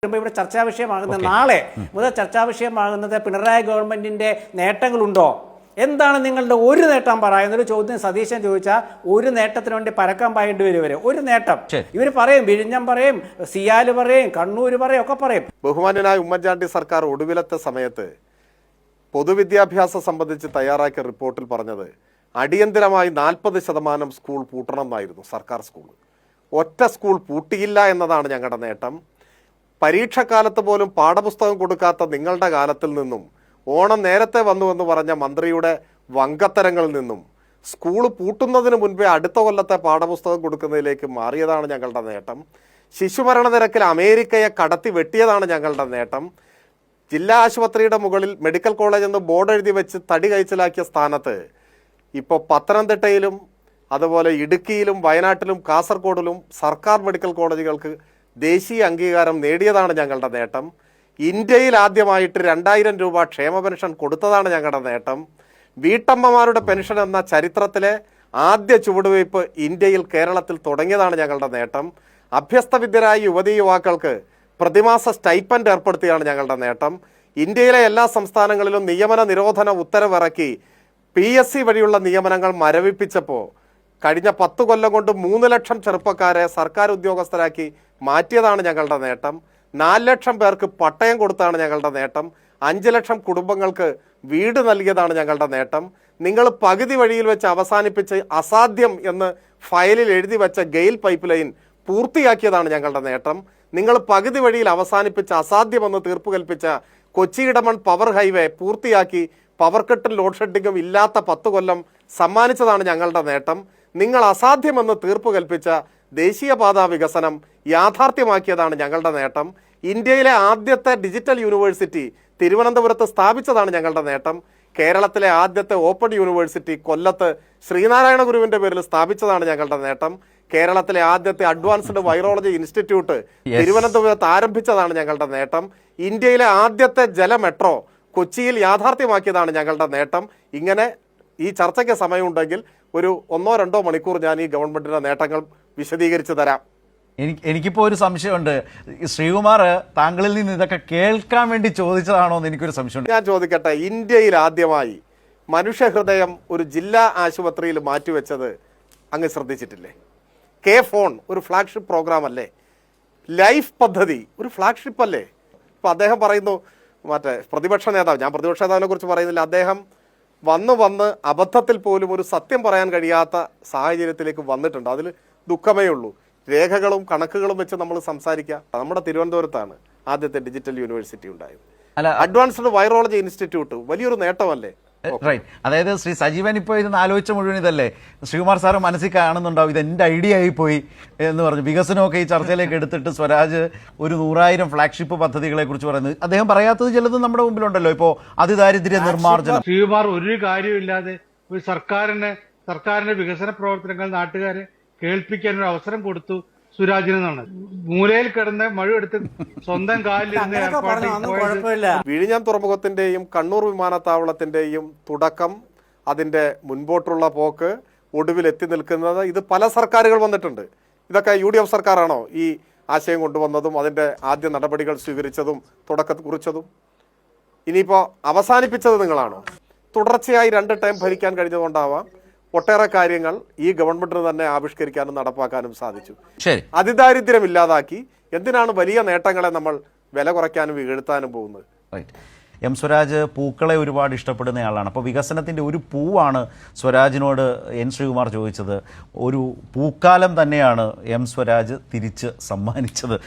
ഇവിടെ ചർച്ചാ വിഷയമാകുന്ന നാളെ മുതൽ ചർച്ചാ വിഷയമാകുന്നത് പിണറായി ഗവൺമെന്റിന്റെ നേട്ടങ്ങളുണ്ടോ, എന്താണ് നിങ്ങളുടെ ഒരു നേട്ടം പറയുന്നൊരു ചോദ്യം സതീശൻ ചോദിച്ചാൽ ഒരു നേട്ടത്തിന് വേണ്ടി പരക്കം പായേണ്ടി വരും. ഒരു നേട്ടം ഇവർ പറയും, വിഴിഞ്ഞം പറയും, സിയാല് പറയും, കണ്ണൂർ പറയും, ഒക്കെ പറയും. ബഹുമാന്യനായ ഉമ്മൻചാണ്ടി സർക്കാർ ഒടുവിലത്തെ സമയത്ത് പൊതുവിദ്യാഭ്യാസം സംബന്ധിച്ച് തയ്യാറാക്കിയ റിപ്പോർട്ടിൽ പറഞ്ഞത് അടിയന്തരമായി 40% സ്കൂൾ പൂട്ടണം എന്നായിരുന്നു. സർക്കാർ സ്കൂൾ ഒറ്റ സ്കൂൾ പൂട്ടിയില്ല എന്നതാണ് ഞങ്ങളുടെ നേട്ടം. പരീക്ഷക്കാലത്ത് പോലും പാഠപുസ്തകം കൊടുക്കാത്ത നിങ്ങളുടെ കാലത്തിൽ നിന്നും ഓണം നേരത്തെ വന്നുവെന്ന് പറഞ്ഞ മന്ത്രിയുടെ വങ്കത്തരങ്ങളിൽ നിന്നും സ്കൂൾ പൂട്ടുന്നതിന് മുൻപേ അടുത്ത കൊല്ലത്തെ പാഠപുസ്തകം കൊടുക്കുന്നതിലേക്ക് മാറിയതാണ് ഞങ്ങളുടെ നേട്ടം. ശിശുമരണ നിരക്കിൽ അമേരിക്കയെ കടത്തി വെട്ടിയതാണ് ഞങ്ങളുടെ നേട്ടം. ജില്ലാ ആശുപത്രിയുടെ മുകളിൽ മെഡിക്കൽ കോളേജ് എന്ന് ബോർഡ് എഴുതി വെച്ച് തടി കഴിച്ചിലാക്കിയ സ്ഥാനത്ത് ഇപ്പോൾ പത്തനംതിട്ടയിലും അതുപോലെ ഇടുക്കിയിലും വയനാട്ടിലും കാസർഗോഡിലും സർക്കാർ മെഡിക്കൽ കോളേജുകൾക്ക് ദേശീയ അംഗീകാരം നേടിയതാണ് ഞങ്ങളുടെ നേട്ടം. ഇന്ത്യയിൽ ആദ്യമായിട്ട് 2000 രൂപ ക്ഷേമ പെൻഷൻ കൊടുത്തതാണ് ഞങ്ങളുടെ നേട്ടം. വീട്ടമ്മമാരുടെ പെൻഷൻ എന്ന ചരിത്രത്തിലെ ആദ്യ ചുവടുവയ്പ് ഇന്ത്യയിൽ കേരളത്തിൽ തുടങ്ങിയതാണ് ഞങ്ങളുടെ നേട്ടം. അഭ്യസ്തവിദ്യരായ യുവതീ യുവാക്കൾക്ക് പ്രതിമാസ സ്റ്റൈപ്പൻഡ് ഏർപ്പെടുത്തിയാണ് ഞങ്ങളുടെ നേട്ടം. ഇന്ത്യയിലെ എല്ലാ സംസ്ഥാനങ്ങളിലും നിയമന നിരോധന ഉത്തരവിറക്കി PSC വഴിയുള്ള നിയമനങ്ങൾ മരവിപ്പിച്ചപ്പോൾ കഴിഞ്ഞ 10 കൊല്ലം കൊണ്ട് 3 ലക്ഷം ചെറുപ്പക്കാരെ സർക്കാർ ഉദ്യോഗസ്ഥരാക്കി മാറ്റിയതാണ് ഞങ്ങളുടെ നേട്ടം. 4 ലക്ഷം പേർക്ക് പട്ടയം കൊടുത്താണ് ഞങ്ങളുടെ നേട്ടം. 5 ലക്ഷം കുടുംബങ്ങൾക്ക് വീട് നൽകിയതാണ് ഞങ്ങളുടെ നേട്ടം. നിങ്ങൾ പകുതി വഴിയിൽ വെച്ച് അവസാനിപ്പിച്ച് അസാധ്യം എന്ന് ഫയലിൽ എഴുതി വെച്ച ഗെയിൽ പൈപ്പ് ലൈൻ പൂർത്തിയാക്കിയതാണ് ഞങ്ങളുടെ നേട്ടം. നിങ്ങൾ പകുതി വഴിയിൽ അവസാനിപ്പിച്ച് അസാധ്യമെന്ന് തീർപ്പ് കൽപ്പിച്ച കൊച്ചി ഇടമൺ പവർ ഹൈവേ പൂർത്തിയാക്കി പവർ കട്ടും ലോഡ് ഷെഡിങ്ങും ഇല്ലാത്ത 10 കൊല്ലം സമ്മാനിച്ചതാണ് ഞങ്ങളുടെ നേട്ടം. നിങ്ങൾ അസാധ്യമെന്ന് തീർപ്പ് കൽപ്പിച്ച ദേശീയപാത വികസനം യാഥാർത്ഥ്യമാക്കിയതാണ് ഞങ്ങളുടെ നേട്ടം. ഇന്ത്യയിലെ ആദ്യത്തെ ഡിജിറ്റൽ യൂണിവേഴ്സിറ്റി തിരുവനന്തപുരത്ത് സ്ഥാപിച്ചതാണ് ഞങ്ങളുടെ നേട്ടം. കേരളത്തിലെ ആദ്യത്തെ ഓപ്പൺ യൂണിവേഴ്സിറ്റി കൊല്ലത്ത് ശ്രീനാരായണ ഗുരുവിന്റെ പേരിൽ സ്ഥാപിച്ചതാണ് ഞങ്ങളുടെ നേട്ടം. കേരളത്തിലെ ആദ്യത്തെ അഡ്വാൻസ്ഡ് വൈറോളജി ഇൻസ്റ്റിറ്റ്യൂട്ട് തിരുവനന്തപുരത്ത് ആരംഭിച്ചതാണ് ഞങ്ങളുടെ നേട്ടം. ഇന്ത്യയിലെ ആദ്യത്തെ ജല മെട്രോ കൊച്ചിയിൽ യാഥാർത്ഥ്യമാക്കിയതാണ് ഞങ്ങളുടെ നേട്ടം. ഇങ്ങനെ ഈ ചർച്ചയ്ക്ക് സമയമുണ്ടെങ്കിൽ ഒരു 1-2 മണിക്കൂർ ഞാൻ ഈ ഗവൺമെന്റിന്റെ നേട്ടങ്ങൾ വിശദീകരിച്ചു തരാം. എനിക്കിപ്പോൾ ഒരു സംശയമുണ്ട്. ശ്രീകുമാർ താങ്കളിൽ നിന്ന് ഇതൊക്കെ കേൾക്കാൻ വേണ്ടി ചോദിച്ചതാണോ എന്ന് എനിക്കൊരു സംശയമുണ്ട്. ഞാൻ ചോദിക്കട്ടെ, ഇന്ത്യയിൽ ആദ്യമായി മനുഷ്യഹൃദയം ഒരു ജില്ലാ ആശുപത്രിയിൽ മാറ്റിവെച്ചത് അങ്ങ് ശ്രദ്ധിച്ചിട്ടില്ലേ? K-ഫോൺ ഒരു ഫ്ലാഗ്ഷിപ്പ് പ്രോഗ്രാം അല്ലേ? ലൈഫ് പദ്ധതി ഒരു ഫ്ലാഗ്ഷിപ്പ് അല്ലേ? ഇപ്പം അദ്ദേഹം പറയുന്നു, മറ്റേ പ്രതിപക്ഷ നേതാവ്, ഞാൻ പ്രതിപക്ഷ നേതാവിനെ കുറിച്ച് പറയുന്നില്ല, അദ്ദേഹം വന്ന് അബദ്ധത്തിൽ പോലും ഒരു സത്യം പറയാൻ കഴിയാത്ത സാഹചര്യത്തിലേക്ക് വന്നിട്ടുണ്ട്. അതിൽ ദുഃഖമേ ഉള്ളൂ. രേഖകളും കണക്കുകളും വെച്ച് നമ്മൾ സംസാരിക്കുക. നമ്മുടെ തിരുവനന്തപുരത്താണ് ആദ്യത്തെ ഡിജിറ്റൽ യൂണിവേഴ്സിറ്റി ഉണ്ടായത്. അഡ്വാൻസ്ഡ് വൈറോളജി ഇൻസ്റ്റിറ്റ്യൂട്ട് വലിയൊരു നേട്ടമല്ലേ? റൈറ്റ്. അതായത് ശ്രീ സജീവൻ ഇപ്പോൾ ഇരുന്ന് ആലോചിച്ച മുഴുവൻ ഇതല്ലേ? ശ്രീകുമാർ സാറ് മനസ്സിൽ കാണുന്നുണ്ടാവും, ഇത് എൻ്റെ ഐഡിയ ആയിപ്പോയി എന്ന് പറഞ്ഞു. വികസനമൊക്കെ ഈ ചർച്ചയിലേക്ക് എടുത്തിട്ട് സ്വരാജ് ഒരു 100,000 ഫ്ലാഗ്ഷിപ്പ് പദ്ധതികളെ കുറിച്ച് പറയുന്നത്, അദ്ദേഹം പറയാത്തത് ചിലതും നമ്മുടെ മുമ്പിലുണ്ടല്ലോ. ഇപ്പോൾ അതിദാരിദ്ര്യ നിർമ്മാർജ്ജനം. ശ്രീകുമാർ ഒരു കാര്യമില്ലാതെ ഒരു സർക്കാരിന്റെ വികസന പ്രവർത്തനങ്ങൾ നാട്ടുകാരെ കേൾപ്പിക്കാൻ ഒരു അവസരം കൊടുത്തു സുരാജിനെന്നാണ്. മൂലയിൽ കിടന്ന് മഴയെടുത്ത് സ്വന്തം കാലിലിരുന്ന് വിഴിഞ്ഞം തുറമുഖത്തിന്റെയും കണ്ണൂർ വിമാനത്താവളത്തിന്റെയും തുടക്കം, അതിന്റെ മുൻപോട്ടുള്ള പോക്ക്, ഒടുവിൽ എത്തി നിൽക്കുന്നത്, ഇത് പല സർക്കാരുകൾ വന്നിട്ടുണ്ട്. ഇതൊക്കെ UDF സർക്കാരാണോ ഈ ആശയം കൊണ്ടുവന്നതും അതിന്റെ ആദ്യ നടപടികൾ സ്വീകരിച്ചതും തുടക്കം കുറിച്ചതും? ഇനിയിപ്പോൾ അവസാനിപ്പിച്ചത് നിങ്ങളാണോ? തുടർച്ചയായി 2 ടൈം ഭരിക്കാൻ കഴിഞ്ഞതുകൊണ്ടാവാം ഒട്ടേറെ കാര്യങ്ങൾ ഈ ഗവൺമെന്റിന് തന്നെ ആവിഷ്കരിക്കാനും നടപ്പാക്കാനും സാധിച്ചു. അതിദാരിദ്ര്യം ഇല്ലാതാക്കി. എന്തിനാണ് വലിയ നേട്ടങ്ങളെ നമ്മൾ വില കുറയ്ക്കാനും വീഴ്ത്താനും പോകുന്നത്? എം സ്വരാജ് പൂക്കളെ ഒരുപാട് ഇഷ്ടപ്പെടുന്നയാളാണ്. അപ്പോൾ വികസനത്തിൻ്റെ ഒരു പൂവാണ് സ്വരാജിനോട് എൻ ശ്രീകുമാർ ചോദിച്ചത്. ഒരു പൂക്കാലം തന്നെയാണ് എം സ്വരാജ് തിരിച്ച് സമ്മാനിച്ചത്.